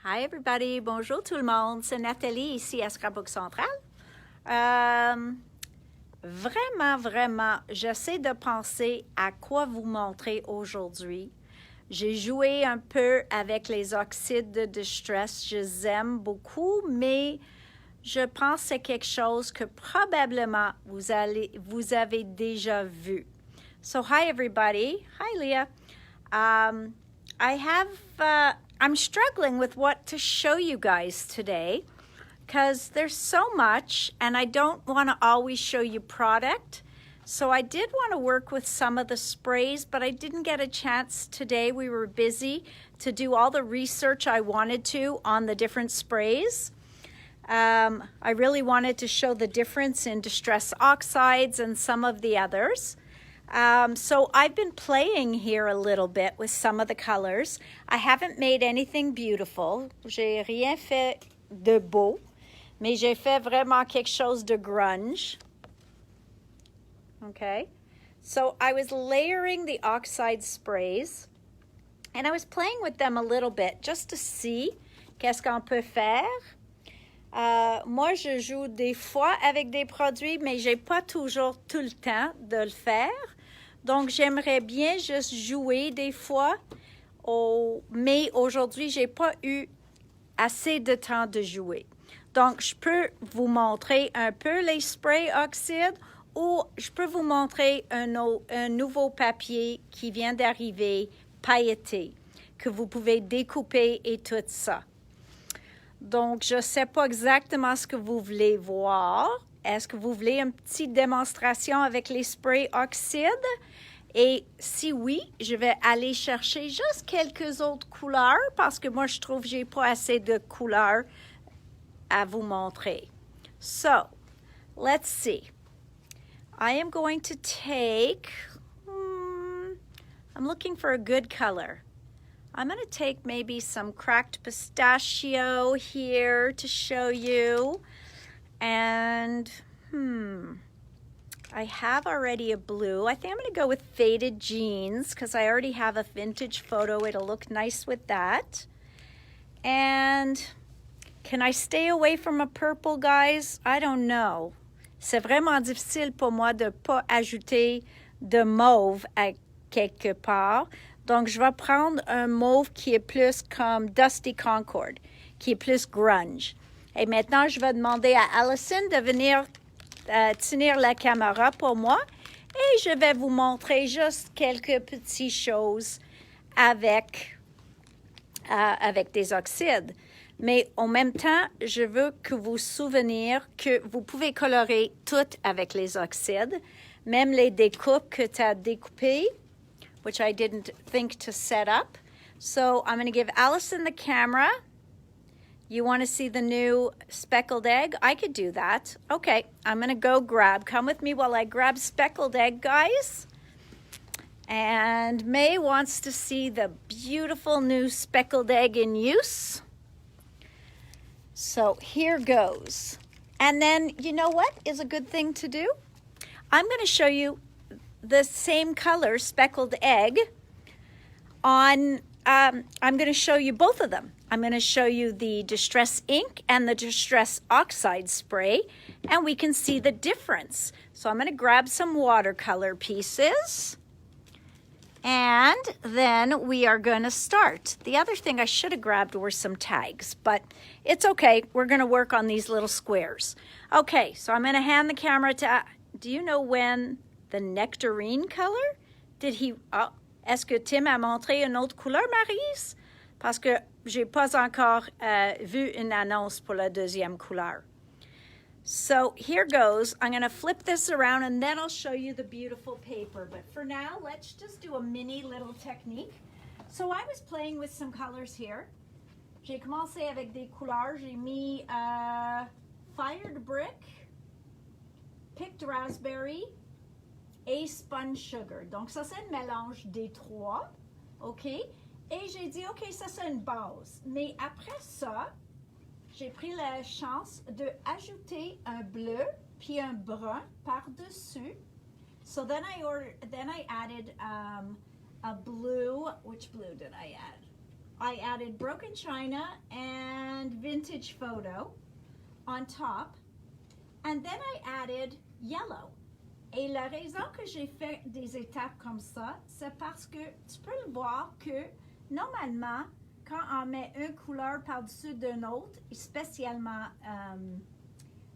Hi everybody, bonjour tout le monde, c'est Nathalie ici à Scrapbook Central. Vraiment, j'essaie de penser à quoi vous montrer aujourd'hui. J'ai joué un peu avec les oxydes de distress, je les aime beaucoup, mais je pense que c'est quelque chose que probablement vous avez déjà vu. So hi everybody, hi Leah. I'm struggling with what to show you guys today because there's so much and I don't want to always show you product. So I did want to work with some of the sprays, but I didn't get a chance today. We were busy to do all the research I wanted to on the different sprays. I really wanted to show the difference in distress oxides and some of the others. So I've been playing here a little bit with some of the colors. I haven't made anything beautiful. J'ai rien fait de beau, mais j'ai fait vraiment quelque chose de grunge. Okay, so I was layering the oxide sprays, and I was playing with them a little bit just to see qu'est-ce qu'on peut faire. Moi, je joue des fois avec des produits, mais j'ai pas toujours tout le temps de le faire. Donc, j'aimerais bien juste jouer des fois, mais aujourd'hui, j'ai pas eu assez de temps de jouer. Donc, je peux vous montrer un peu les sprays oxydes ou je peux vous montrer un nouveau papier qui vient d'arriver, pailleté, que vous pouvez découper et tout ça. Donc, je ne sais pas exactement ce que vous voulez voir. Est-ce que vous voulez une petite démonstration avec les sprays oxydes? Et si oui, je vais aller chercher juste quelques autres couleurs parce que moi, je trouve que je n'ai pas assez de couleurs à vous montrer. So, let's see. I am going to take, I'm looking for a good color. I'm going to take maybe some cracked pistachio here to show you. And, I have already a blue. I think I'm going to go with faded jeans because I already have a vintage photo. It'll look nice with that. And can I stay away from a purple, guys? I don't know. C'est vraiment difficile pour moi de ne pas ajouter de mauve à quelque part. Donc, je vais prendre un mauve qui est plus comme Dusty Concord, qui est plus grunge. Et maintenant, je vais demander à Allison de venir tenir la caméra pour moi. Et je vais vous montrer juste quelques petites choses avec des oxydes. Mais en même temps, je veux que vous souvenir que vous pouvez colorer tout avec les oxydes, même les découpes que tu as découpées, which I didn't think to set up. So I'm going to give Allison the camera. You want to see the new speckled egg? I could do that. Okay, I'm going to go grab. Come with me while I grab speckled egg, guys. And May wants to see the beautiful new speckled egg in use. So here goes. And then, you know what is a good thing to do? I'm going to show you the same color speckled egg on, I'm going to show you both of them. I'm going to show you the Distress Ink and the Distress Oxide spray, and we can see the difference. So I'm going to grab some watercolor pieces, and then we are going to start. The other thing I should have grabbed were some tags, but it's okay. We're going to work on these little squares. Okay, so I'm going to hand the camera to, do you know when the nectarine color? Est-ce que Tim a montré une autre couleur, Maryse? Parce que j'ai pas encore vu une annonce pour la deuxième couleur. So here goes. I'm going to flip this around and then I'll show you the beautiful paper. But for now, let's just do a mini little technique. So I was playing with some colors here. J'ai commencé avec des couleurs. J'ai mis Fired Brick, Picked Raspberry et Spun Sugar. Donc ça, c'est un mélange des trois. OK? Et j'ai dit, OK, ça, c'est une base. Mais après ça, j'ai pris la chance d'ajouter un bleu puis un brun par-dessus. So then I added a blue. Which blue did I add? I added broken china and vintage photo on top. And then I added yellow. Et la raison que j'ai fait des étapes comme ça, c'est parce que tu peux le voir que normalement, quand on met une couleur par-dessus d'une autre, spécialement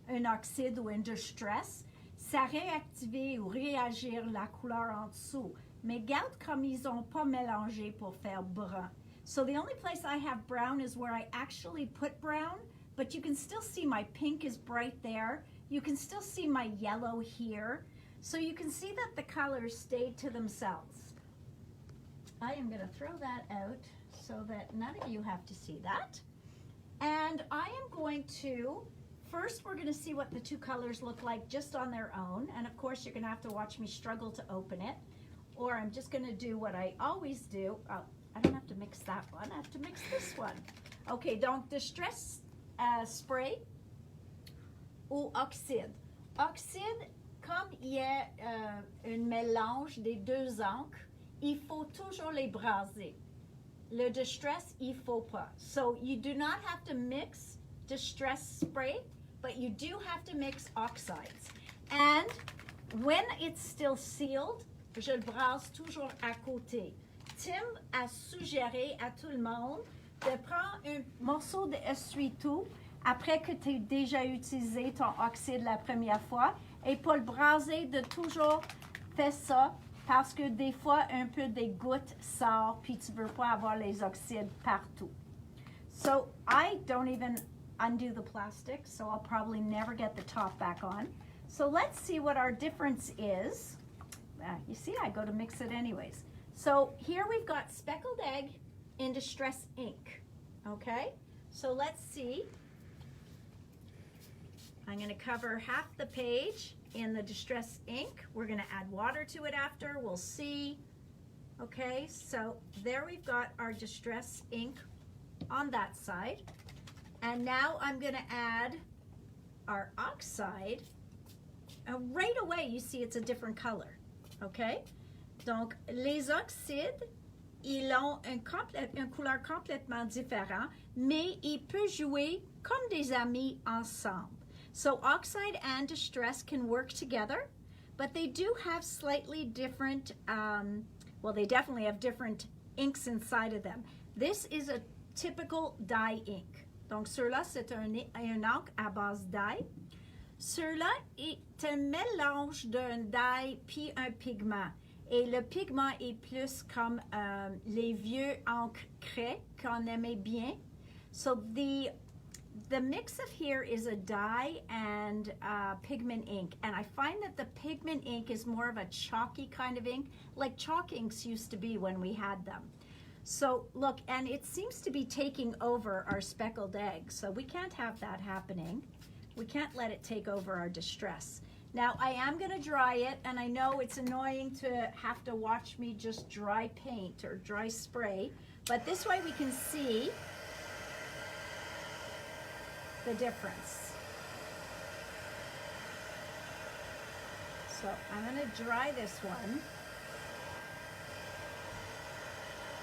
un oxyde ou un distress, ça réactive ou réagir la couleur en dessous. Mais regarde comme ils n'ont pas mélangé pour faire brun. So the only place I have brown is where I actually put brown, but you can still see my pink is bright there. You can still see my yellow here. So you can see that the colors stayed to themselves. I am going to throw that out so that none of you have to see that. And I am going to, first we're going to see what the two colors look like just on their own. And of course you're going to have to watch me struggle to open it. Or I'm just going to do what I always do. Oh, I don't have to mix that one. I have to mix this one. Okay, donc distress spray ou oxyde. Oxyde, comme il y a un mélange des deux encres, il faut toujours les braser. Le distress, il faut pas. So you do not have to mix distress spray, but you do have to mix oxides. And when it's still sealed, je le brasse toujours à côté. Tim a suggéré à tout le monde de prendre un morceau d'essuie-tout après que tu aies déjà utilisé ton oxyde la première fois et pour le braser de toujours faire ça parce que des fois un peu des gouttes sortent puis tu ne veux pas avoir les oxydes partout. So I don't even undo the plastic, so I'll probably never get the top back on. So let's see what our difference is. You see, I go to mix it anyways. So here we've got speckled egg in distress ink, okay? So let's see. I'm going to cover half the page in the distress ink. We're going to add water to it after. We'll see. Okay, so there we've got our distress ink on that side. And now I'm going to add our oxide. And right away, you see it's a different color. Okay? Donc, les oxydes, ils ont une couleur complètement différente, mais ils peuvent jouer comme des amis ensemble. So oxide and distress can work together, but they do have slightly different, well, they definitely have different inks inside of them. This is a typical dye ink. Donc, ceux-là, c'est un encre à base d'ail. Ceux-là est un mélange d'un dye puis un pigment. Et le pigment est plus comme les vieux encres craie qu'on aimait bien. So the mix of here is a dye and pigment ink. And I find that the pigment ink is more of a chalky kind of ink, like chalk inks used to be when we had them. So look, and it seems to be taking over our speckled egg. So we can't have that happening. We can't let it take over our distress. Now I am going to dry it, and I know it's annoying to have to watch me just dry paint or dry spray, but this way we can see the difference. So I'm going to dry this one.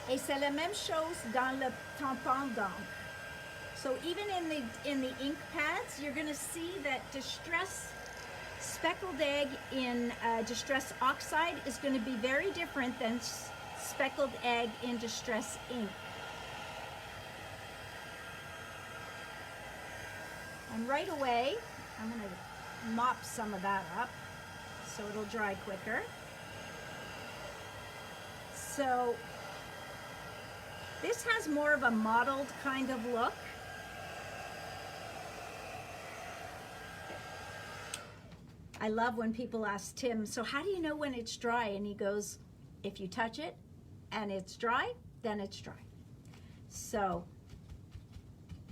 Et c'est la même chose dans le tampon d'encre. So even in the ink pads, you're going to see that distress speckled egg in distress oxide is going to be very different than speckled egg in distress ink. And right away, I'm going to mop some of that up so it'll dry quicker. So this has more of a mottled kind of look. I love when people ask Tim, so how do you know when it's dry? And he goes, if you touch it and it's dry, then it's dry. So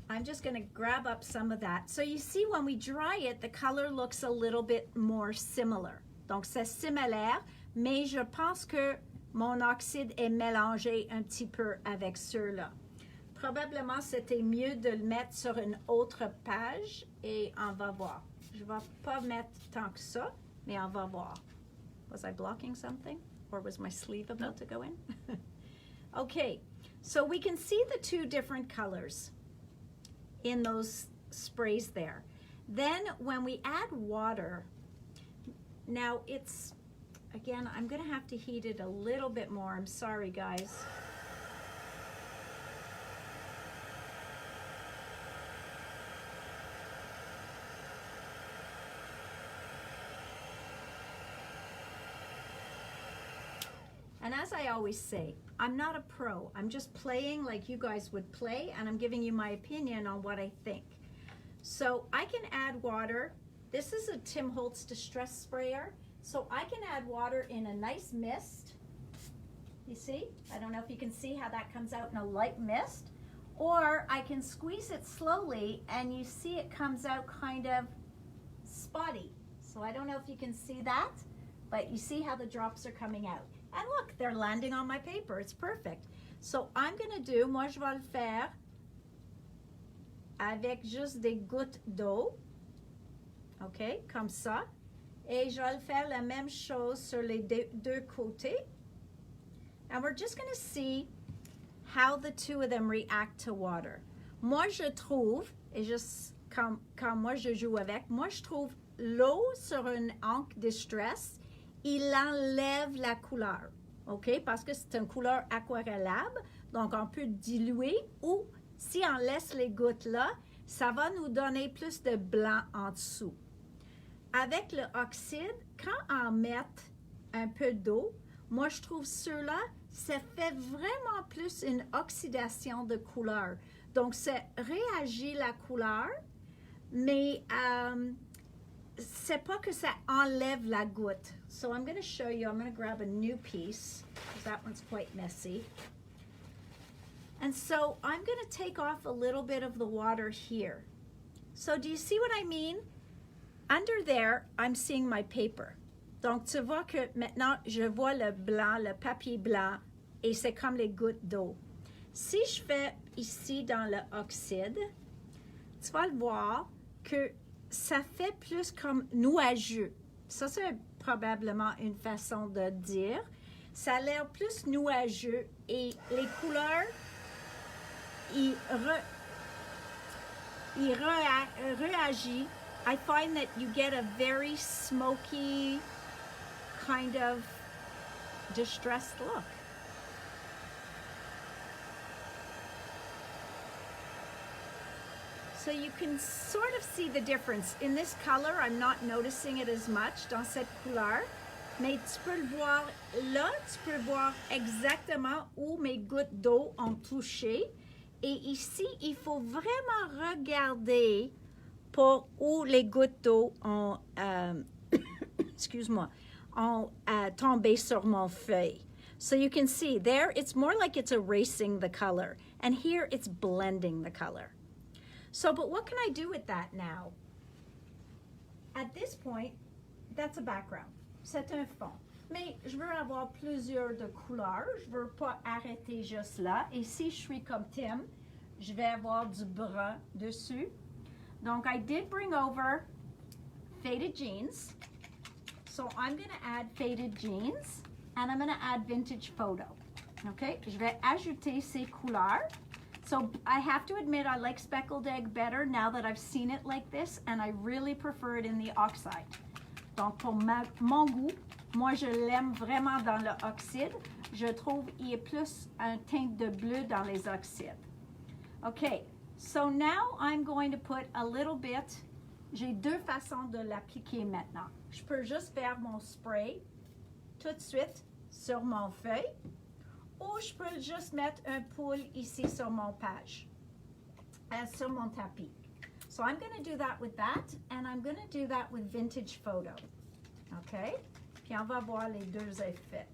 I'm just going to grab up some of that. So you see when we dry it, the color looks a little bit more similar. Donc c'est similaire, mais je pense que mon oxyde est mélangé un petit peu avec ceux-là. Probablement c'était mieux de le mettre sur une autre page et on va voir. Je ne vais pas mettre tant que ça, mais on va voir. Was I blocking something? Or was my sleeve about to go in? Okay, So we can see the two different colors in those sprays there. Then when we add water, now it's, again, I'm gonna have to heat it a little bit more. I'm sorry, guys. And as I always say, I'm not a pro. I'm just playing like you guys would play, and I'm giving you my opinion on what I think. So I can add water. This is a Tim Holtz Distress Sprayer. So I can add water in a nice mist. You see? I don't know if you can see how that comes out in a light mist. Or I can squeeze it slowly and you see it comes out kind of spotty. So I don't know if you can see that, but you see how the drops are coming out. And look, they're landing on my paper. It's perfect. So I'm going to do, moi je vais le faire avec juste des gouttes d'eau. OK, comme ça. Et je vais le faire la même chose sur les deux côtés. And we're just going to see how the two of them react to water. Moi, je trouve, et juste quand moi je joue avec, moi je trouve l'eau sur une encre Distress, il enlève la couleur, OK? Parce que c'est une couleur aquarellable, donc on peut diluer, ou si on laisse les gouttes là, ça va nous donner plus de blanc en dessous. Avec le oxyde, quand on met un peu d'eau, moi je trouve ceux-là, ça fait vraiment plus une oxydation de couleur. Donc ça réagit la couleur, mais c'est pas que ça enlève la goutte. So I'm going to show you. I'm going to grab a new piece because that one's quite messy. And so I'm going to take off a little bit of the water here. So do you see what I mean? Under there, I'm seeing my paper. Donc tu vois que maintenant, je vois le blanc, le papier blanc, et c'est comme les gouttes d'eau. Si je fais ici dans le oxyde, tu vas le voir que ça fait plus comme nuageux. Ça, c'est probablement une façon de dire. Ça a l'air plus nuageux et les couleurs, ils réagissent. I find that you get a very smoky kind of distressed look. So you can sort of see the difference. In this color, I'm not noticing it as much dans cette couleur, mais tu peux le voir là, tu peux voir exactement où mes gouttes d'eau ont touché. Et ici, il faut vraiment regarder pour où les gouttes d'eau ont, excuse-moi, ont tombé sur mon feuille. So you can see there, it's more like it's erasing the color. And here, it's blending the color. So, but what can I do with that now? At this point, that's a background. C'est un fond. Mais je veux avoir plusieurs de couleurs. Je veux pas arrêter juste là. Et si je suis comme Tim, je vais avoir du brun dessus. Donc, I did bring over faded jeans. So, I'm going to add faded jeans. And I'm going to add vintage photo. Okay? Je vais ajouter ces couleurs. So I have to admit I like speckled egg better now that I've seen it like this, and I really prefer it in the oxide. Donc pour mon goût, moi je l'aime vraiment dans le oxyde. Je trouve qu'il y a plus un teinte de bleu dans les oxydes. Okay, so now I'm going to put a little bit, j'ai deux façons de l'appliquer maintenant. Je peux juste faire mon spray tout de suite sur mon feuille. Ou je peux juste mettre un poule ici sur mon page, sur mon tapis. So I'm going to do that with that, and I'm going to do that with vintage photo. OK? Puis on va voir les deux effets.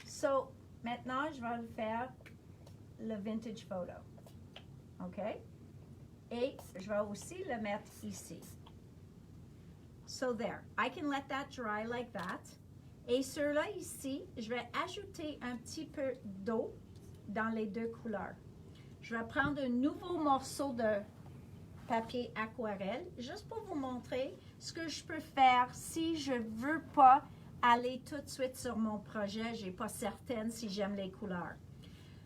So, maintenant, je vais faire le vintage photo. OK? Et je vais aussi le mettre ici. So there, I can let that dry like that. Et sur là, ici, je vais ajouter un petit peu d'eau dans les deux couleurs. Je vais prendre un nouveau morceau de papier aquarelle, juste pour vous montrer ce que je peux faire si je ne veux pas aller tout de suite sur mon projet. Je n'ai pas certaine si j'aime les couleurs.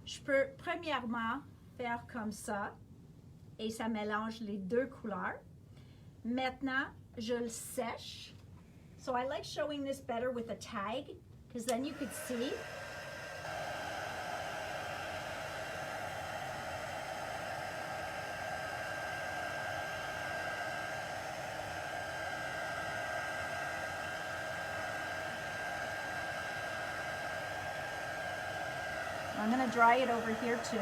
Je peux premièrement faire comme ça et ça mélange les deux couleurs. Maintenant, je le sèche. So I like showing this better with a tag because then you could see. I'm going to dry it over here too.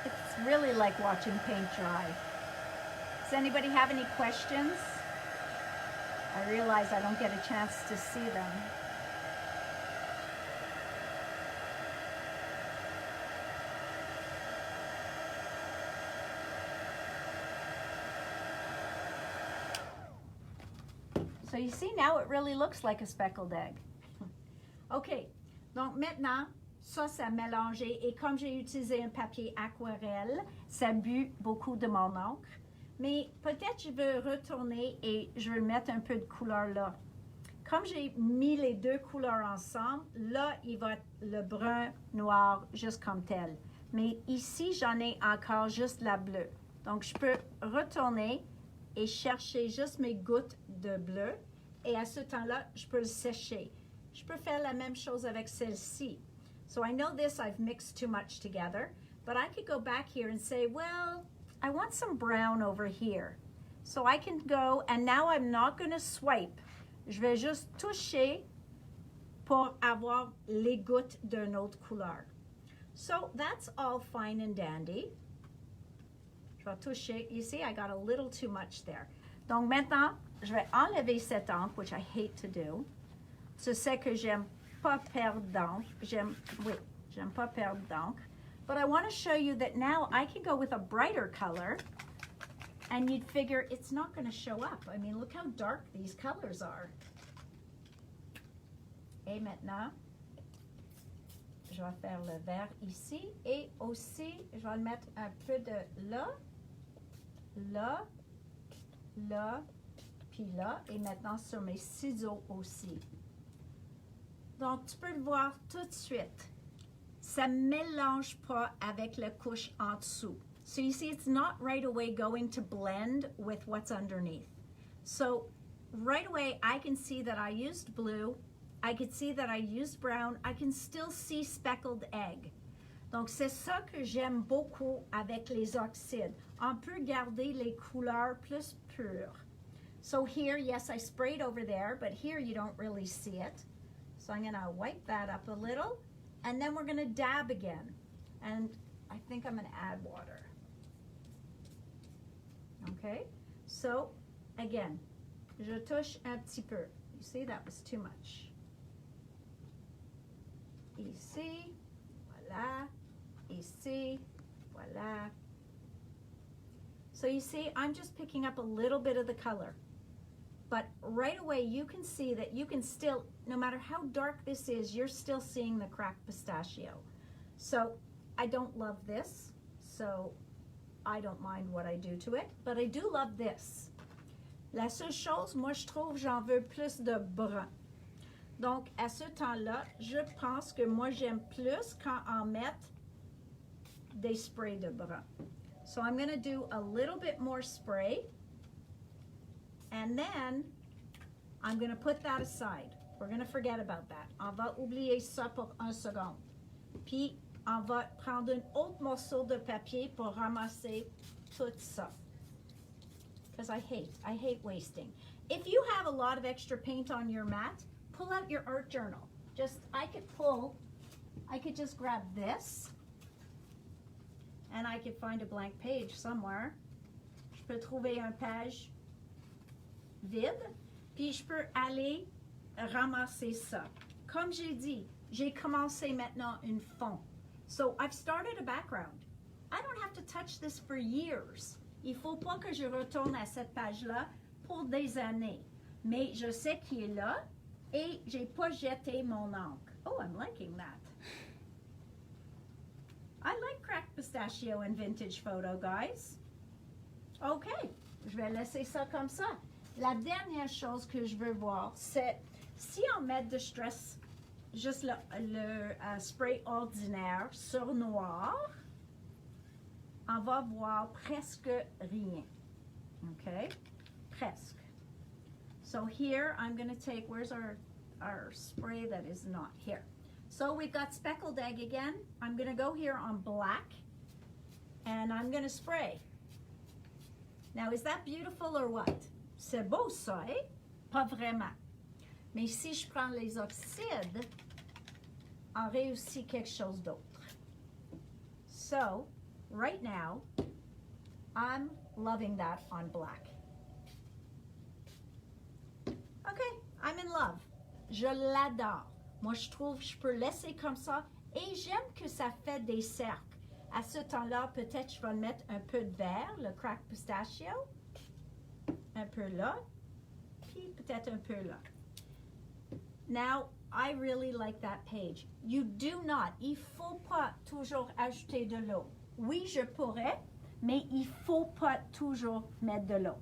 It's really like watching paint dry. Does anybody have any questions? I realize I don't get a chance to see them. So you see now it really looks like a speckled egg. OK, donc maintenant, ça mélangé et comme j'ai utilisé un papier aquarelle, ça bu beaucoup de mon encre. Mais peut-être je veux retourner et je vais mettre un peu de couleur là. Comme j'ai mis les deux couleurs ensemble, là, il va être le brun noir juste comme tel. Mais ici, j'en ai encore juste la bleue. Donc, je peux retourner et chercher juste mes gouttes de bleu. Et à ce temps-là, je peux le sécher. Je peux faire la même chose avec celle-ci. So I know this, I've mixed too much together. But I could go back here and say, well, I want some brown over here. So I can go, and now I'm not going to swipe. Je vais juste toucher pour avoir les gouttes d'une autre couleur. So that's all fine and dandy. Je vais toucher. You see, I got a little too much there. Donc maintenant, je vais enlever cette encre, which I hate to do. Tu sais que j'aime pas perdre d'encre. J'aime pas perdre d'encre. But I want to show you that now I can go with a brighter color and you'd figure it's not going to show up. I mean, look how dark these colors are. Et maintenant, je vais faire le vert ici et aussi, je vais mettre un peu de là, là, là, puis là, et maintenant sur mes ciseaux aussi. Donc, tu peux le voir tout de suite. Ça ne mélange pas avec la couche en dessous. So you see, it's not right away going to blend with what's underneath. So right away, I can see that I used blue. I could see that I used brown. I can still see speckled egg. Donc, c'est ça que j'aime beaucoup avec les oxydes. On peut garder les couleurs plus pures. So here, yes, I sprayed over there, but here you don't really see it. So I'm going to wipe that up a little, and then we're going to dab again. And I think I'm going to add water. Okay, so again, je touche un petit peu. You see, that was too much. Ici, voilà, ici, voilà. So you see, I'm just picking up a little bit of the color. But right away, you can see that you can still, no matter how dark this is, you're still seeing the cracked pistachio. So I don't love this, so I don't mind what I do to it, but I do love this. La seule chose, moi je trouve, j'en veux plus de brun. Donc, à ce temps-là, je pense que moi j'aime plus quand on met des sprays de brun. So I'm going to do a little bit more spray. And then I'm going to put that aside. We're going to forget about that. On va oublier ça pour un second. Puis, on va prendre un autre morceau de papier pour ramasser tout ça. Because I hate wasting. If you have a lot of extra paint on your mat, pull out your art journal. I could just grab this, and I could find a blank page somewhere. Je peux trouver une page vide, puis je peux aller ramasser ça. Comme j'ai dit, j'ai commencé maintenant une fond. So I've started a background. I don't have to touch this for years. Il ne faut pas que je retourne à cette page-là pour des années. Mais je sais qu'il est là et je n'ai pas jeté mon encre. Oh, I'm liking that. I like cracked pistachio and vintage photo, guys. Okay, je vais laisser ça comme ça. La dernière chose que je veux voir, c'est si on met de stress, juste le spray ordinaire sur noir, on va voir presque rien. Okay? Presque. So here I'm going to take, where's our spray that is not here? So we've got speckled egg again. I'm going to go here on black and I'm going to spray. Now, is that beautiful or what? C'est beau ça, eh? Pas vraiment. Mais si je prends les oxydes, on réussit quelque chose d'autre. So, right now, I'm loving that on black. Okay, I'm in love. Je l'adore. Moi, je trouve que je peux laisser comme ça et j'aime que ça fait des cercles. À ce temps-là, peut-être je vais mettre un peu de vert, le crack pistachio. Un peu là, puis peut-être un peu là. Now, I really like that page. You do not, il faut pas toujours ajouter de l'eau. Oui, je pourrais, mais il faut pas toujours mettre de l'eau.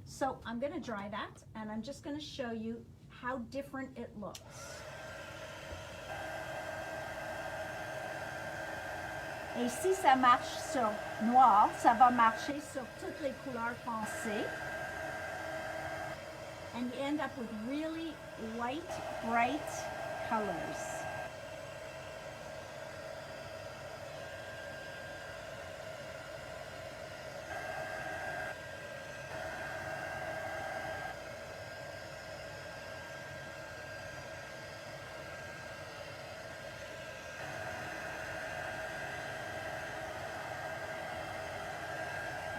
So, I'm going to dry that, and I'm just going to show you how different it looks. Et si ça marche sur noir, ça va marcher sur toutes les couleurs foncées. And you end up with really white, bright colors.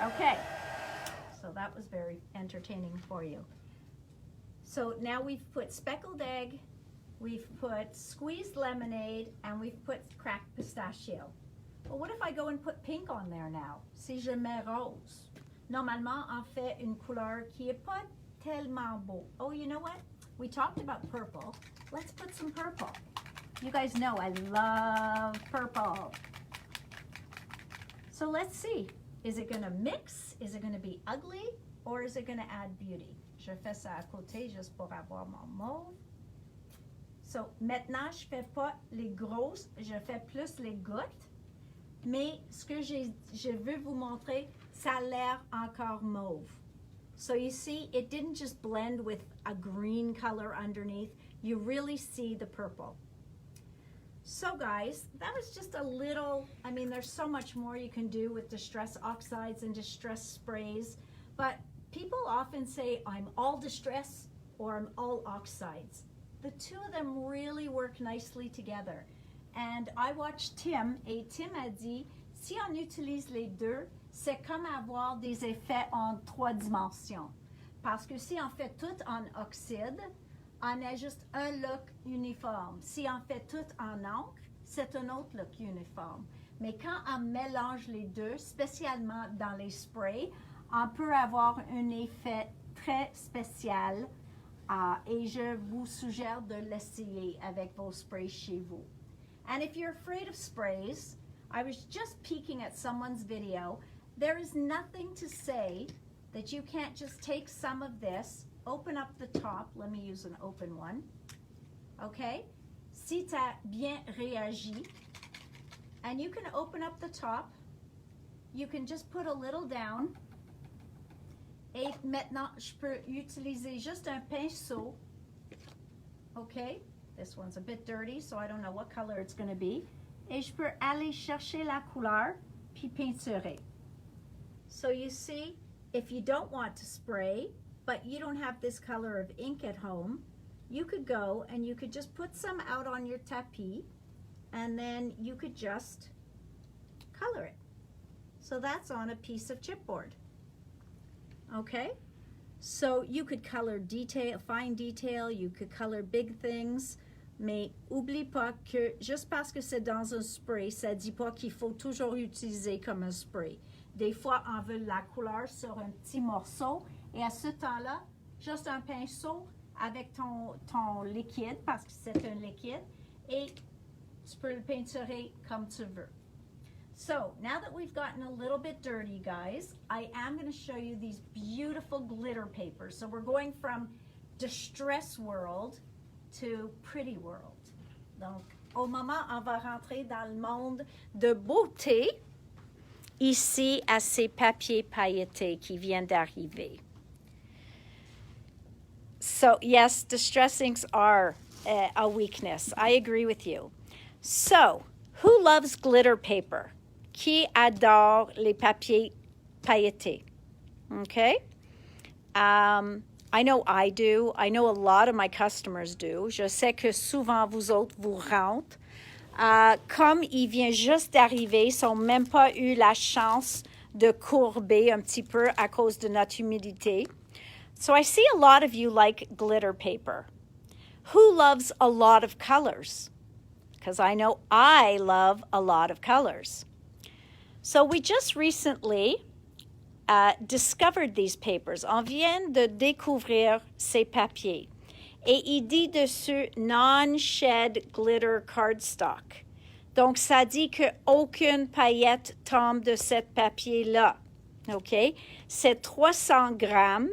Okay, so that was very entertaining for you. So now we've put speckled egg, we've put squeezed lemonade, and we've put cracked pistachio. Well, what if I go and put pink on there now? Si je mets rose. Normalement, on fait une couleur qui est pas tellement beau. Oh, you know what? We talked about purple. Let's put some purple. You guys know I love purple. So let's see. Is it going to mix? Is it going to be ugly? Or is it going to add beauty? Je fais ça à côté juste pour avoir mon mauve. So, maintenant, je fais pas les grosses, je fais plus les gouttes. Mais ce que je veux vous montrer, ça a l'air encore mauve. So you see, it didn't just blend with a green color underneath. You really see the purple. So guys, that was just a little, I mean, there's so much more you can do with distress oxides and distress sprays, but people often say, I'm all distress or I'm all oxides. The two of them really work nicely together. And I watched Tim, et Tim a dit, si on utilise les deux, c'est comme avoir des effets en 3 dimensions. Parce que si on fait tout en oxyde, on a juste un look uniforme. Si on fait tout en encre, c'est un autre look uniforme. Mais quand on mélange les deux, spécialement dans les sprays, on peut avoir un effet très spécial et je vous suggère de l'essayer avec vos sprays chez vous. And if you're afraid of sprays, I was just peeking at someone's video. There is nothing to say that you can't just take some of this, open up the top. Let me use an open one. Okay? Si tu as bien réagi, and you can open up the top. You can just put a little down. Et maintenant, je peux utiliser juste un pinceau. Okay? This one's a bit dirty, so I don't know what color it's going to be. Et je peux aller chercher la couleur, puis peinturer. So you see, if you don't want to spray, but you don't have this color of ink at home, you could go and you could just put some out on your tapis, and then you could just color it. So that's on a piece of chipboard. Okay? So you could color detail, fine detail, you could color big things, mais oublie pas que juste parce que c'est dans un spray, ça dit pas qu'il faut toujours utiliser comme un spray. Des fois, on veut la couleur sur un petit morceau et à ce temps-là, juste un pinceau avec ton liquide, parce que c'est un liquide, et tu peux le peinturer comme tu veux. So now that we've gotten a little bit dirty, guys, I am going to show you these beautiful glitter papers. So we're going from Distress World to Pretty World. Donc, au moment, on va rentrer dans le monde de beauté, ici à ces papiers pailletés qui viennent d'arriver. So, yes, distress inks are a weakness. I agree with you. So, who loves glitter paper? Qui adore les papiers pailletés? Okay? I know I do. I know a lot of my customers do. Je sais que souvent vous autres vous rentrent. Comme il vient juste d'arriver, ils n'ont même pas eu la chance de courber un petit peu à cause de notre humidité. So I see a lot of you like glitter paper. Who loves a lot of colors? Because I know I love a lot of colors. So we just recently discovered these papers. On vient de découvrir ces papiers. Et il dit dessus non-shed glitter cardstock. Donc, ça dit qu'aucune paillette tombe de ce papier-là. OK? C'est 300 grammes.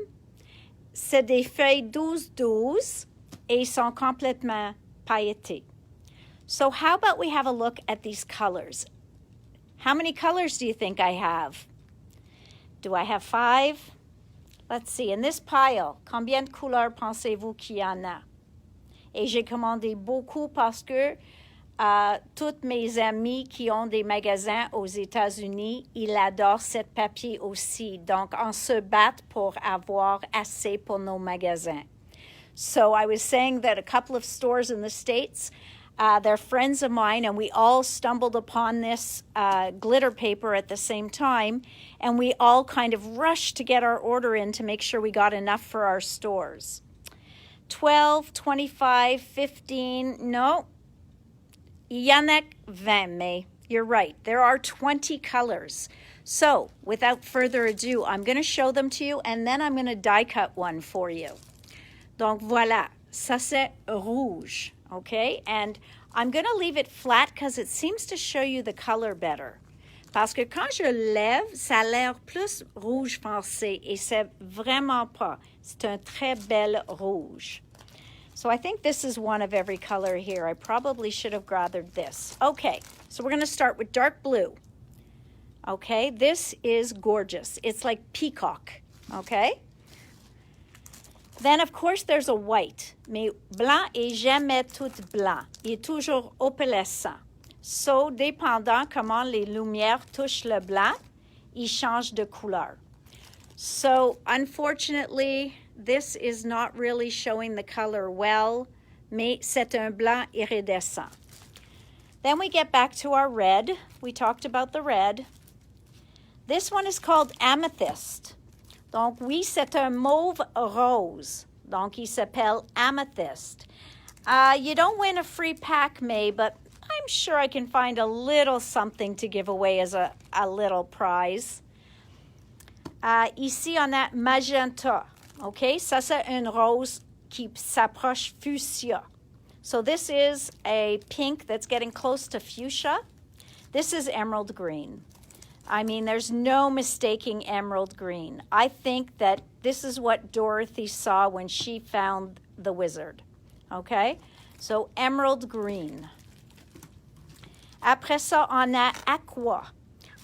C'est des feuilles 12-12 et ils sont complètement pailletés. So how about we have a look at these colors? How many colors do you think I have? Do I have 5? Let's see. In this pile, combien de couleurs pensez-vous qu'il y en a? Et j'ai commandé beaucoup parce que toutes mes amies qui ont des magasins aux États-Unis, ils adorent ce papier aussi. Donc, on se bat pour avoir assez pour nos magasins. So I was saying that a couple of stores in the States, they're friends of mine, and we all stumbled upon this glitter paper at the same time, and we all kind of rushed to get our order in to make sure we got enough for our stores. 12, 25, 15, no. Il y en a 20, mais you're right. There are 20 colors. So, without further ado, I'm going to show them to you, and then I'm going to die cut one for you. Donc, voilà. Ça, c'est rouge. Okay? And I'm going to leave it flat because it seems to show you the color better. Parce que quand je lève, ça a l'air plus rouge foncé, et c'est vraiment pas. C'est un très bel rouge. So I think this is one of every color here. I probably should have gathered this. Okay, so we're going to start with dark blue. Okay, this is gorgeous. It's like peacock. Okay? Then, of course, there's a white. Mais blanc est jamais tout blanc. Il est toujours opalescent. So, dépendant comment les lumières touchent le blanc, il change de couleur. So, unfortunately, this is not really showing the color well, mais c'est un blanc iridescent. Then we get back to our red. We talked about the red. This one is called Amethyst. Donc, oui, c'est un mauve rose. Donc, il s'appelle Amethyst. You don't win a free pack, May, but I'm sure I can find a little something to give away as a little prize. Ici, on a magenta. Okay, ça c'est une rose qui s'approche fuchsia. So this is a pink that's getting close to fuchsia. This is emerald green. I mean, there's no mistaking emerald green. I think that this is what Dorothy saw when she found the wizard. Okay, so emerald green. Après ça, on a aqua.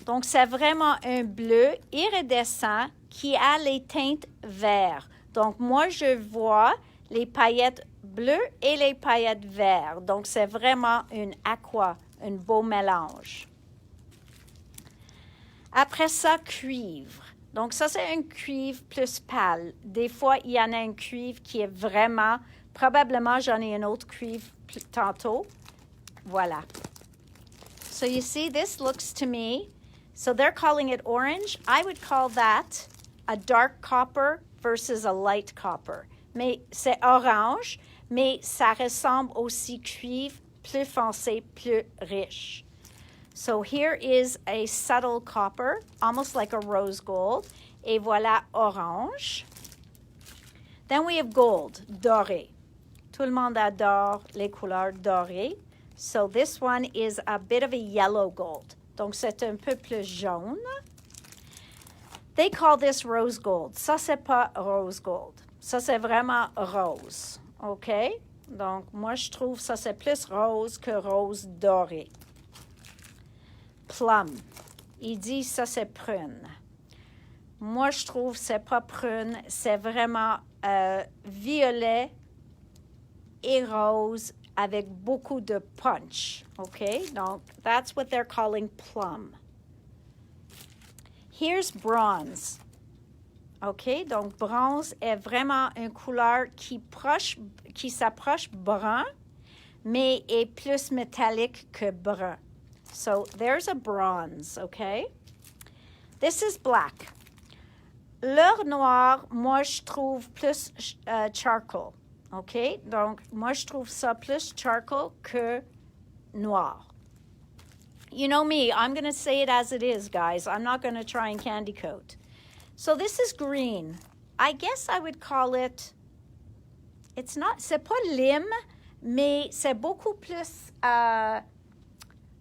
Donc, c'est vraiment un bleu iridescent qui a les teintes vertes. Donc, moi, je vois les paillettes bleues et les paillettes vertes. Donc, c'est vraiment une aqua, un beau mélange. Après ça, cuivre. Donc, ça, c'est un cuivre plus pâle. Des fois, il y en a un cuivre qui est vraiment... Probablement, j'en ai un autre cuivre tantôt. Voilà. So, you see, this looks to me... So they're calling it orange. I would call that a dark copper versus a light copper. Mais c'est orange, mais ça ressemble aussi cuivre, plus foncé, plus riche. So here is a subtle copper, almost like a rose gold. Et voilà orange. Then we have gold, doré. Tout le monde adore les couleurs dorées. So this one is a bit of a yellow gold. Donc, c'est un peu plus jaune. They call this rose gold. Ça, c'est pas rose gold. Ça, c'est vraiment rose. OK? Donc, moi, je trouve ça, c'est plus rose que rose doré. Plum. Il dit ça, c'est prune. Moi, je trouve c'est pas prune. C'est vraiment violet et rose avec beaucoup de punch. OK? Donc, that's what they're calling plum. Here's bronze. OK? Donc, bronze est vraiment une couleur qui s'approche brun, mais est plus métallique que brun. So, there's a bronze, OK? This is black. Leur noir, moi, je trouve plus charcoal. OK? Donc, moi, je trouve ça plus charcoal que noir. You know me, I'm going to say it as it is, guys. I'm not going to try and candy coat. So this is green. I guess I would call it, c'est pas lime, mais c'est beaucoup plus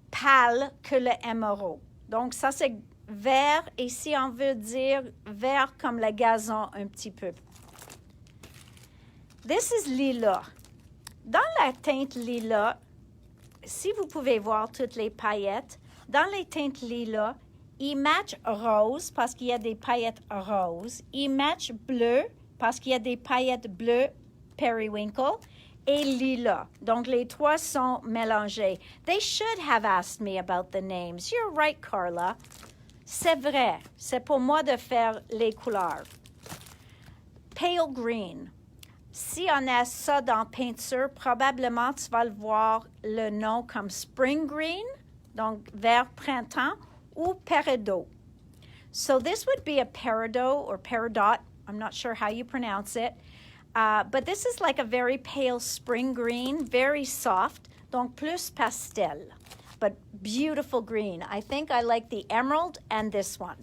pâle que le émeraude. Donc, ça, c'est vert, et si on veut dire vert comme le gazon un petit peu. This is lilas. Dans la teinte lilas, si vous pouvez voir toutes les paillettes, dans les teintes lilas, ils matchent rose parce qu'il y a des paillettes roses. Ils matchent bleu parce qu'il y a des paillettes bleues periwinkle et lilas. Donc, les trois sont mélangés. They should have asked me about the names. You're right, Carla. C'est vrai. C'est pour moi de faire les couleurs. Pale green. Si on a ça dans peinture, probablement tu vas le voir le nom comme spring green, donc vert printemps, ou peridot. So this would be a peridot or peridot. I'm not sure how you pronounce it. But this is like a very pale spring green, very soft, donc plus pastel, but beautiful green. I think I like the emerald and this one.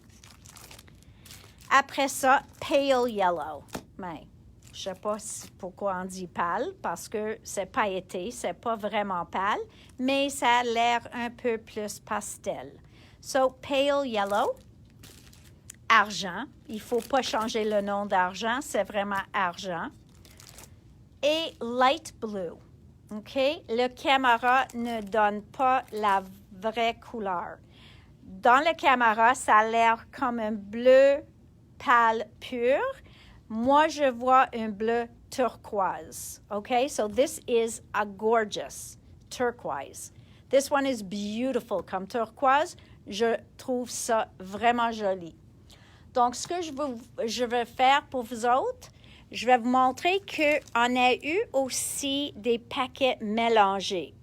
Après ça, pale yellow. Mais je ne sais pas pourquoi on dit pâle, parce que c'est pailleté, c'est pas vraiment pâle, mais ça a l'air un peu plus pastel. So, pale yellow, argent. Il ne faut pas changer le nom d'argent, c'est vraiment argent. Et light blue. OK? Le caméra ne donne pas la vraie couleur. Dans le caméra, ça a l'air comme un bleu pâle pur. Moi, je vois un bleu turquoise. OK? So this is a gorgeous turquoise. This one is beautiful comme turquoise. Je trouve ça vraiment joli. Donc, ce que je veux faire pour vous autres, je vais vous montrer qu'on a eu aussi des paquets mélangés.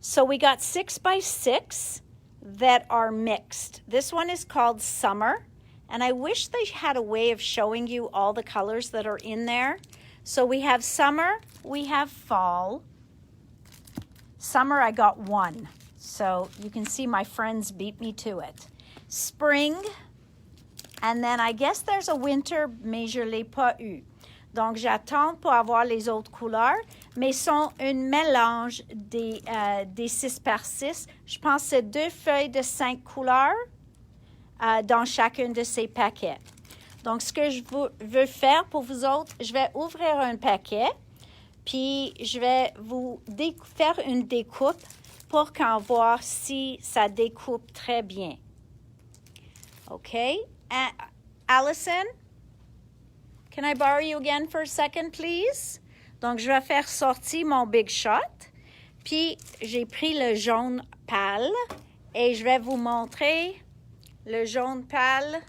So we got 6x6 that are mixed. This one is called Summer. And I wish they had a way of showing you all the colors that are in there. So we have summer, we have fall. Summer, I got one. So you can see my friends beat me to it. Spring, and then I guess there's a winter, mais je ne l'ai pas eu. Donc, j'attends pour avoir les autres couleurs, mais sont un mélange des 6x6. Je pense que c'est 2 feuilles de 5 couleurs. Dans chacun de ces paquets. Donc, ce que je veux faire pour vous autres, je vais ouvrir un paquet, puis je vais vous faire une découpe pour qu'on voit si ça découpe très bien. OK? Allison, can I borrow you again for a second, please? Donc, je vais faire sortir mon Big Shot, puis j'ai pris le jaune pâle et je vais vous montrer le jaune pâle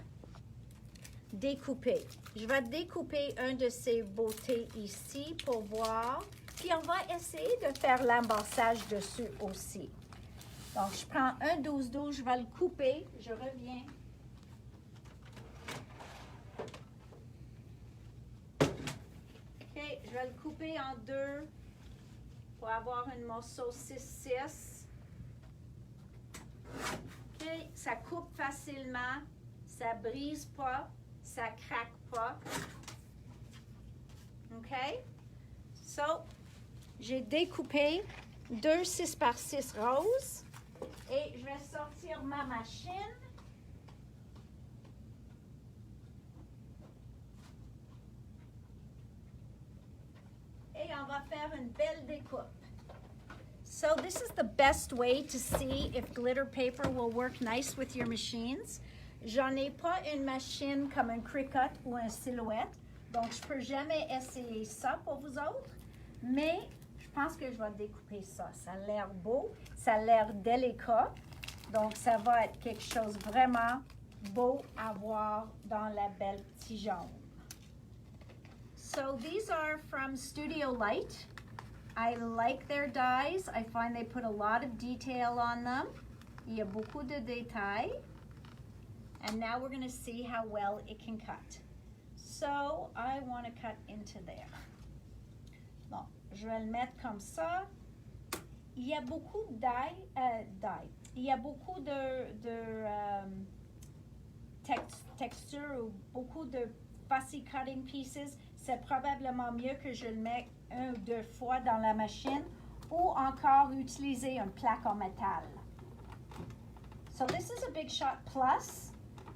découpé. Je vais découper un de ces beautés ici pour voir. Puis on va essayer de faire l'embossage dessus aussi. Donc, je prends un 12-12, je vais le couper. Je reviens. OK, je vais le couper en deux pour avoir un morceau 6-6. OK, ça coupe facilement, ça brise pas, ça craque pas. OK? So, j'ai découpé 2 6x6 roses Et je vais sortir ma machine. Et on va faire une belle découpe. So this is the best way to see if glitter paper will work nice with your machines. J'en ai pas une machine comme un Cricut ou un Silhouette, donc je peux jamais essayer ça pour vous autres, mais je pense que je vais découper ça. Ça a l'air beau, ça a l'air délicat, donc ça va être quelque chose vraiment beau à voir dans la belle petite jaune. So these are from Studio Light. I like their dies. I find they put a lot of detail on them. Il y a beaucoup de détails. And now we're going to see how well it can cut. So I want to cut into there. Bon, je vais le mettre comme ça. Il y a beaucoup il y a beaucoup de texture ou beaucoup de fussy cutting pieces. C'est probablement mieux que je le mette 1 ou 2 fois dans la machine ou encore utiliser une plaque en métal. So this is a Big Shot Plus.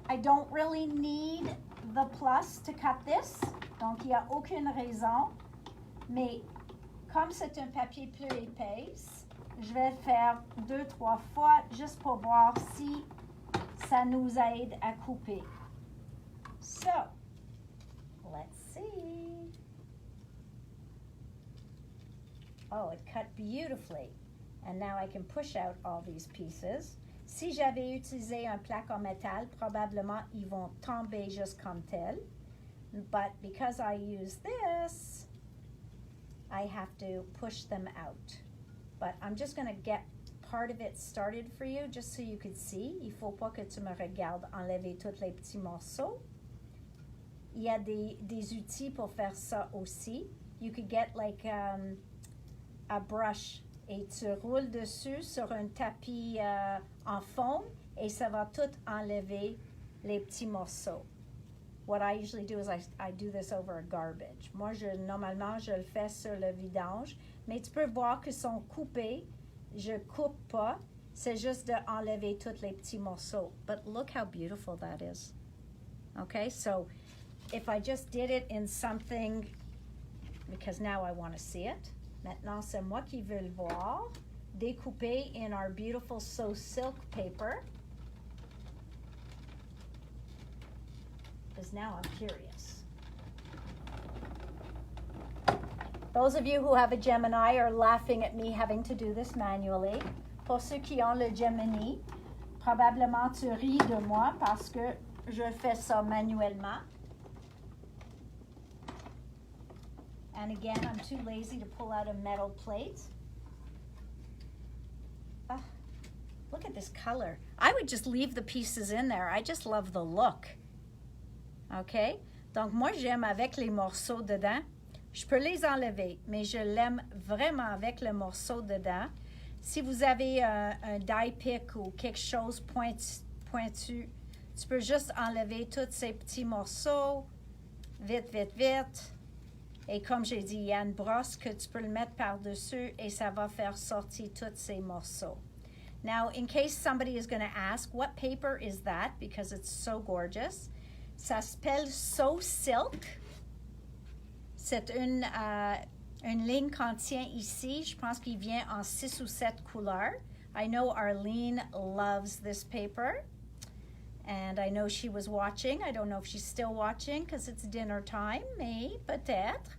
I don't really need the plus to cut this, donc il n'y a aucune raison, mais comme c'est un papier plus épais, je vais le faire 2-3 fois juste pour voir si ça nous aide à couper. So, let's see. Oh, it cut beautifully. And now I can push out all these pieces. Si j'avais utilisé un plaque en métal, probablement ils vont tomber juste comme tel. But because I use this, I have to push them out. But I'm just going to get part of it started for you, just so you could see. Il ne faut pas que tu me regardes enlever tous les petits morceaux. Il y a des outils pour faire ça aussi. You could get like a brush et tu roules dessus sur un tapis en foam et ça va tout enlever les petits morceaux. What I usually do is I do this over a garbage. Moi, normalement, je le fais sur le vidange, mais tu peux voir qu'ils sont coupés. Je coupe pas. C'est juste d'enlever tous les petits morceaux. But look how beautiful that is. Okay, so if I just did it in something, because now I want to see it. Maintenant, c'est moi qui veux le voir. Découpé in our beautiful So Silk paper. Because now I'm curious. Those of you who have a Gemini are laughing at me having to do this manually. Pour ceux qui ont le Gemini, probablement tu ris de moi parce que je fais ça manuellement. And again, I'm too lazy to pull out a metal plate. Oh, look at this color. I would just leave the pieces in there. I just love the look. OK? Donc, moi, j'aime avec les morceaux dedans. Je peux les enlever, mais je l'aime vraiment avec le morceau dedans. Si vous avez un die pick ou quelque chose pointu, tu peux juste enlever tous ces petits morceaux. Vite, vite, vite. Et comme j'ai dit, il y a une brosse que tu peux le mettre par-dessus et ça va faire sortir tous ces morceaux. Now, in case somebody is going to ask, what paper is that? Because it's so gorgeous. Ça s'appelle So Silk. C'est une ligne qu'on tient ici. Je pense qu'il vient en 6 ou 7 couleurs. I know Arlene loves this paper. And I know she was watching. I don't know if she's still watching because it's dinner time, mais peut-être.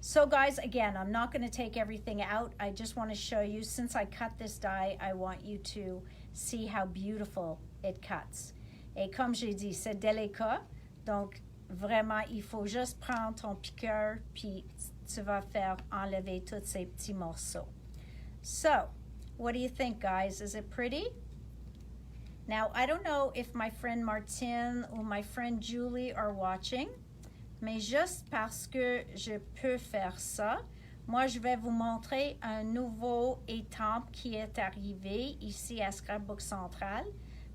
So guys, again, I'm not going to take everything out. I just want to show you, since I cut this die, I want you to see how beautiful it cuts. Et comme j'ai dit, c'est délicat. Donc, vraiment, il faut juste prendre ton piqueur, puis tu vas faire enlever tous ces petits morceaux. So, what do you think, guys? Is it pretty? Now, I don't know if my friend Martine or my friend Julie are watching, mais juste parce que je peux faire ça, moi, je vais vous montrer un nouveau étampe qui est arrivé ici à Scrapbook Central.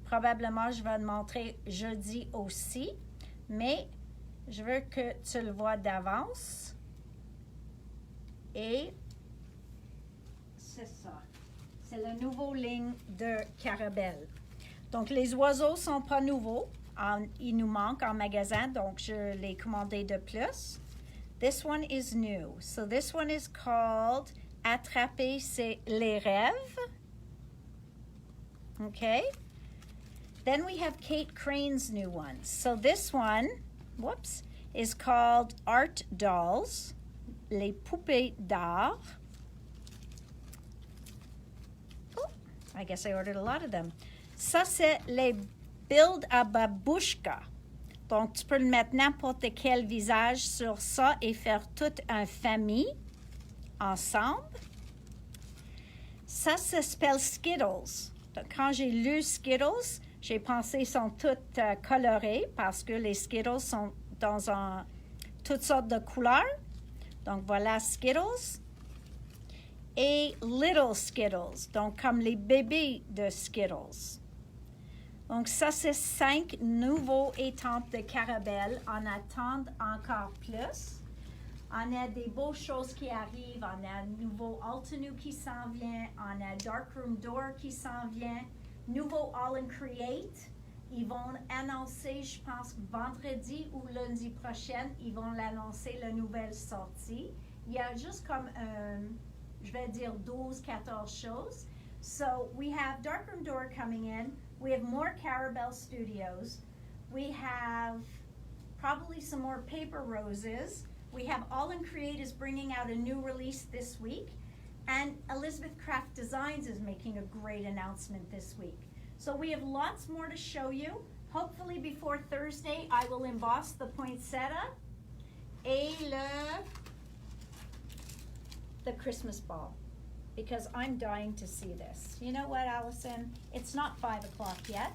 Probablement, je vais le montrer jeudi aussi, mais je veux que tu le vois d'avance. Et c'est ça. C'est la nouvelle ligne de Carabelle. Donc, les oiseaux ne sont pas nouveaux. Il nous manque en magasin, donc je l'ai commandé de plus. This one is new. So this one is called Attraper les rêves. Okay. Then we have Kate Crane's new ones. So this one, whoops, is called Art Dolls, les poupées d'art. Oh, I guess I ordered a lot of them. Ça, c'est les build à babouchka. Donc, tu peux mettre n'importe quel visage sur ça et faire toute une famille ensemble. Ça s'appelle Skittles. Donc, quand j'ai lu Skittles, j'ai pensé qu'ils sont toutes colorées parce que les Skittles sont dans toutes sortes de couleurs. Donc, voilà Skittles. Et Little Skittles, donc comme les bébés de Skittles. Donc, ça, c'est 5 nouveaux étampes de Carabelle. On attend encore plus. On a des beaux choses qui arrivent. On a un nouveau Altenew qui s'en vient. On a Darkroom Door qui s'en vient. Nouveau All and Create. Ils vont annoncer, je pense, vendredi ou lundi prochain, ils vont l'annoncer, la nouvelle sortie. Il y a juste comme, je vais dire 12-14 choses. So we have Darkroom Door coming in. We have more Carabelle Studios. We have probably some more Paper Roses. We have All and Create is bringing out a new release this week. And Elizabeth Craft Designs is making a great announcement this week. So we have lots more to show you. Hopefully before Thursday, I will emboss the poinsettia et the Christmas ball, because I'm dying to see this. You know what, Allison? It's not 5 o'clock yet.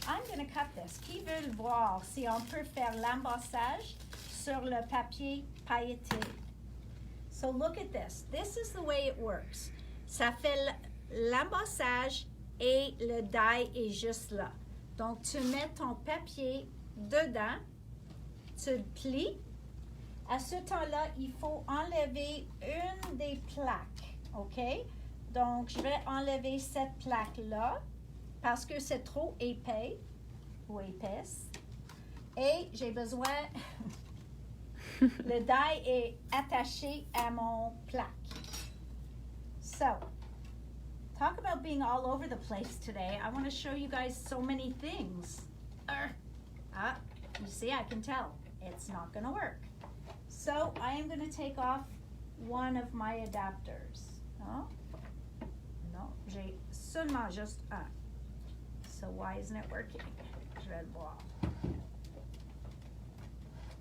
I'm going to cut this. Qui veut voir si on peut faire l'embossage sur le papier pailleté? So look at this. This is the way it works. Ça fait l'embossage et le die est juste là. Donc, tu mets ton papier dedans, tu le plies. À ce temps-là, il faut enlever une des plaques, OK? Donc, je vais enlever cette plaque-là parce que c'est trop épais ou épaisse. Et j'ai besoin... Le die est attaché à mon plaque. So, talk about being all over the place today. I want to show you guys so many things. You see, I can tell. It's not going to work. So, I am going to take off one of my adapters. No? No, j'ai seulement juste un. So, why isn't it working? Je vais le voir.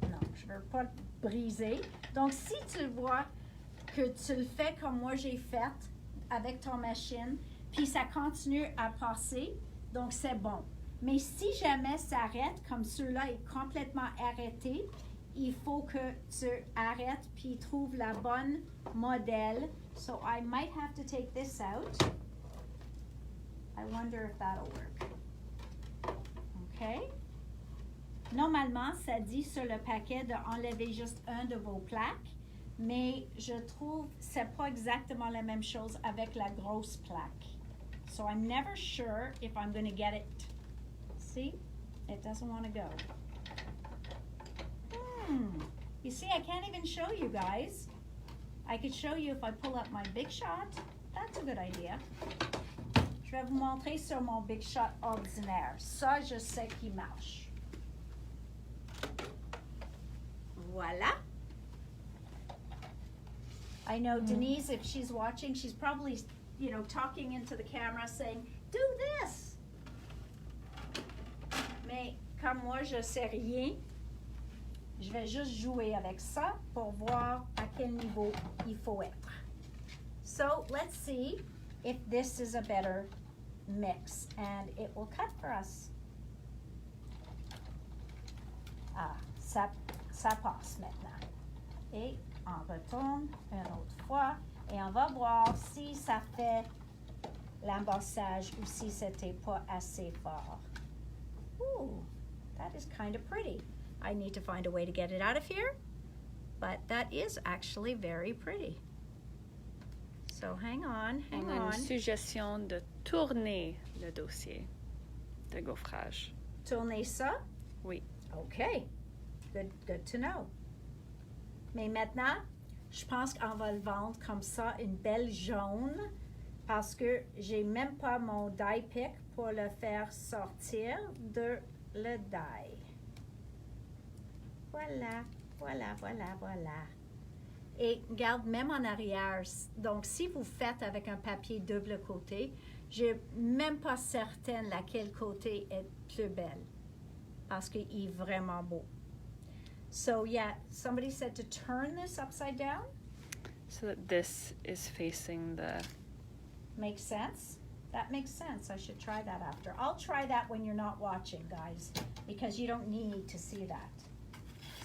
Non, je ne veux pas briser. Donc, si tu vois que tu le fais comme moi j'ai fait avec ton machine, puis ça continue à passer, donc c'est bon. Mais si jamais ça arrête, comme celui-là est complètement arrêté, il faut que tu arrêtes puis trouves la bonne modèle. So I might have to take this out. I wonder if that'll work. Okay? Normalement, ça dit sur le paquet d'enlever juste un de vos plaques, mais je trouve que c'est pas exactement la même chose avec la grosse plaque. So I'm never sure if I'm going to get it. See? It doesn't want to go. You see, I can't even show you guys. I could show you if I pull up my Big Shot. That's a good idea. Je vais vous montrer sur mon Big Shot ordinaire. Ça, je sais qu'il marche. Voila. I know Denise, if she's watching, she's probably, you know, talking into the camera saying, do this. Mais comme moi, je sais rien, je vais juste jouer avec ça pour voir à quel niveau il faut être. So let's see if this is a better mix and it will cut for us. Ah, ça passe maintenant. Et on retourne une autre fois et on va voir si ça fait l'embossage ou si c'était pas assez fort. Ooh, that is kind of pretty. I need to find a way to get it out of here, but that is actually very pretty. So So hang on. On a une suggestion de tourner le dossier de gaufrage. Tourner ça? Oui. OK. Good to know. Mais maintenant, je pense qu'on va le vendre comme ça, une belle jaune, parce que j'ai même pas mon die pick pour le faire sortir de le die. Voilà. Et regarde, même en arrière, donc si vous faites avec un papier double côté, je n'ai même pas certaine laquelle côté est plus belle, parce qu'il est vraiment beau. So yeah, somebody said to turn this upside down. So that this is facing the... Makes sense? That makes sense. I should try that after. I'll try that when you're not watching, guys, because you don't need to see that.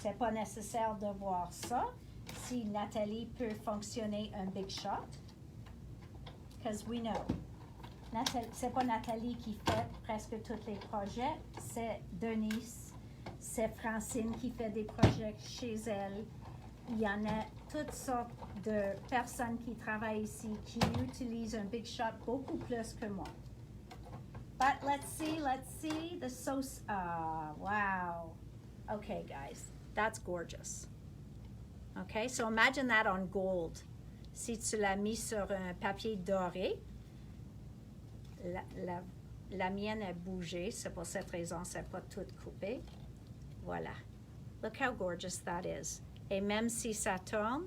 C'est pas nécessaire de voir ça. Si Nathalie peut fonctionner un big shot, because we know. C'est pas Nathalie qui fait presque tous les projets, c'est Denise, c'est Francine qui fait des projets chez elle. Il y en a toutes sortes de personnes qui travaillent ici qui utilisent un big shot beaucoup plus que moi. But let's see the sauce. Wow. Okay, guys, that's gorgeous. Okay, so imagine that on gold. Si tu l'as mis sur un papier doré, la mienne a bougé, c'est pour cette raison, c'est pas tout coupé. Voilà. Look how gorgeous that is. Et même si ça tourne,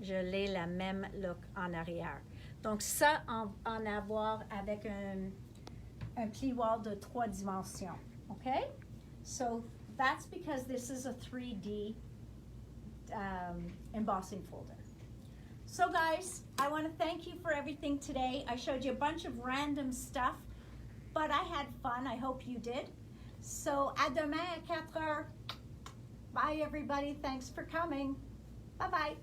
je l'ai la même look en arrière. Donc ça, en avoir avec un plioir de 3 dimensions. Okay? So that's because this is a 3D embossing folder. So guys, I want to thank you for everything today. I showed you a bunch of random stuff, but I had fun. I hope you did. So à demain à 4 heures. Bye everybody. Thanks for coming. Bye-bye.